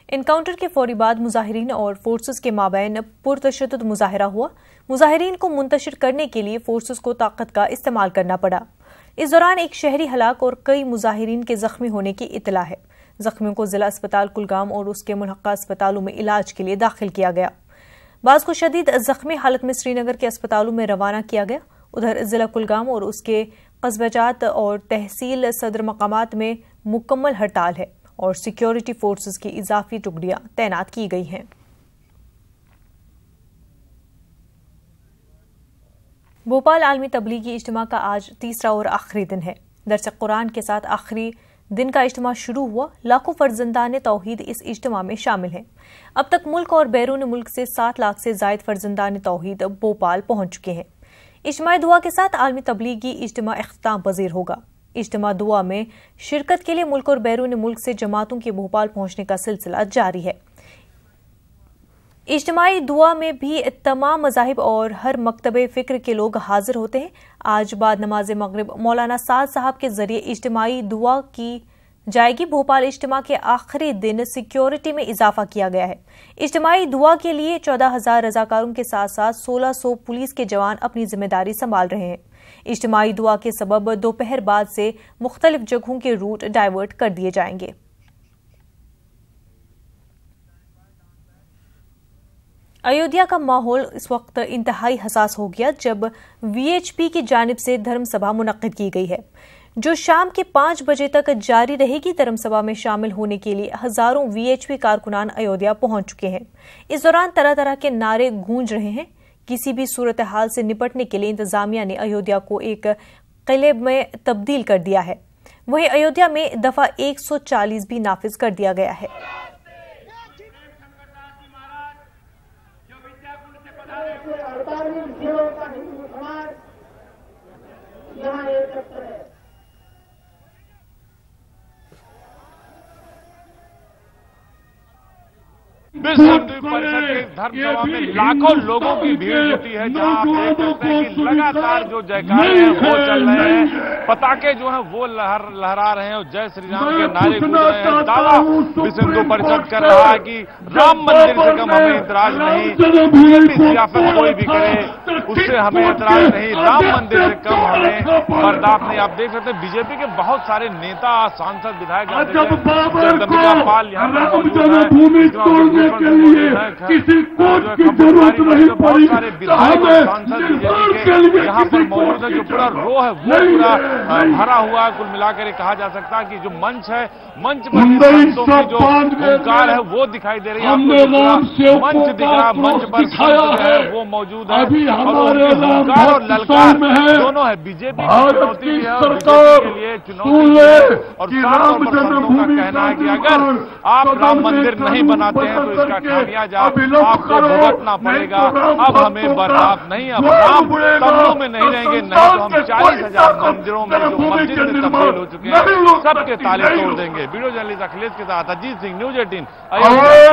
Encounter के फौरी बाद मुजाहिरीन और फोर्सेस के माबैन पुरतशद्दुद मुजाहिरा हुआ। मुजाहिरीन को मुंतशिर करने के लिए फोर्सेस को ताकत का इस्तेमाल करना पड़ा। इस दौरान एक शहरी हलाक और कई मुजाहिरीन के जख्मी होने की इतला है। जख्मियों को जिला अस्पताल कुलगाम और उसके मुल्हका अस्पतालों में इलाज के लिए दाखिल किया गया। बाज़ को शदीद जख्मी हालत में श्रीनगर के अस्पतालों में रवाना किया गया। उधर जिला कुलगाम और उसके कस्बाजात और तहसील सदर मकामात में मुकम्मल हड़ताल है और सिक्योरिटी फोर्सेस की इजाफी टुकड़ियां तैनात की गई हैं। भोपाल आलमी तबलीगी इज्तिमा का आज तीसरा और आखिरी दिन है। दरस कुरान के साथ आखिरी दिन का इज्तिमा शुरू हुआ। लाखों फर्जंदान तौहीद इस इज्तिमा में शामिल हैं। अब तक मुल्क और बैरून मुल्क से 7 लाख से जायद फर्जंदान तौहीद भोपाल पहुंच चुके हैं। इज्तिमाई दुआ के साथ आलमी तबलीगी इज्तिमा इख्तिताम पजीर होगा। इज्तिमा दुआ में शिरकत के लिए मुल्क और बैरून मुल्क से जमातों के भोपाल पहुंचने का सिलसिला जारी है। इज्तिमाई दुआ में भी तमाम मज़ाहिब और हर मकतबे फ़िक्र के लोग हाजिर होते हैं। आज बाद नमाज मगरिब मौलाना साद साहब के जरिए इज्तिमाई दुआ की जाएगी। भोपाल इज्तिमा के आखिरी दिन सिक्योरिटी में इजाफा किया गया है। इज्तिमाई दुआ के लिए 14,000 रजाकारों के साथ साथ 1600 पुलिस के जवान अपनी जिम्मेदारी संभाल रहे हैं। इज्तिमाई दुआ के सबब दोपहर बाद से मुख्तलिफ जगहों के रूट डाइवर्ट कर दिए जाएंगे। अयोध्या का माहौल इस वक्त इंतहाई हसास हो गया जब वीएचपी की जानिब से धर्म सभा मुनक्किद की गई है, जो शाम के 5 बजे तक जारी रहेगी। धर्म सभा में शामिल होने के लिए हजारों वीएचपी कारकुनान अयोध्या पहुंच चुके हैं। इस दौरान तरह तरह के नारे गूंज रहे हैं। किसी भी सूरत हाल से निपटने के लिए इंतजामिया ने अयोध्या को एक किले में तब्दील कर दिया है। वहीं अयोध्या में दफा 140 भी नाफिज कर दिया गया है। विश्व हिंदू परिषद के धर्म सभा में लाखों लोगों की भीड़ जुटी है, जहां आप देख सकते हैं कि लगातार जो जयकारे हैं वो चल रहे हैं, पताके जो हैं वो लहरा रहे हैं और जय श्री राम के नारे गूंज रहे हैं। दावा विश्व हिंदू परिषद कर रहा है कि राम मंदिर से कम हमें इतराज नहीं, बीजेपी सियासत कोई भी करे उससे हमें इतराज नहीं, राम मंदिर से कम हमें बर्दाश्त नहीं। आप देख सकते हैं बीजेपी के बहुत सारे नेता, सांसद, विधायक जगदम्बिका पाल यहाँ पर मौजूद है। किसी कोर्ट की जरूरत नहीं पड़ी। बहुत सारे विधायक और सांसद बीजेपी के यहाँ पर मौजूद है। जो पूरा रो है वो पूरा भरा हुआ है। कुल मिलाकर कहा जा सकता है कि जो मंच है, मंच पर संतों की जो ओंकार है वो दिखाई दे रही है। मंच दिख रहा, मंच पर संत है वो मौजूद है और ओंकार और ललकार दोनों है। बीजेपी की चुनौती भी है और बीजेपी के लिए चुनौती है और साफ तौर पर संतों का कहना है कि अगर आप राम मंदिर नहीं बनाते हैं तो इसका खामियाजा आपको भुगतना पड़ेगा। अब हमें बर्दाश्त नहीं, अब राम कमरों में नहीं रहेंगे, नहीं तो हम 40,000 मंदिरों में जो मस्जिद में तब्दील हो चुके हैं सबके ताले तोड़ देंगे। वीडियो जर्नलिस्ट अखिलेश के साथ अजीत सिंह, न्यूज़ 18 अयोध्या।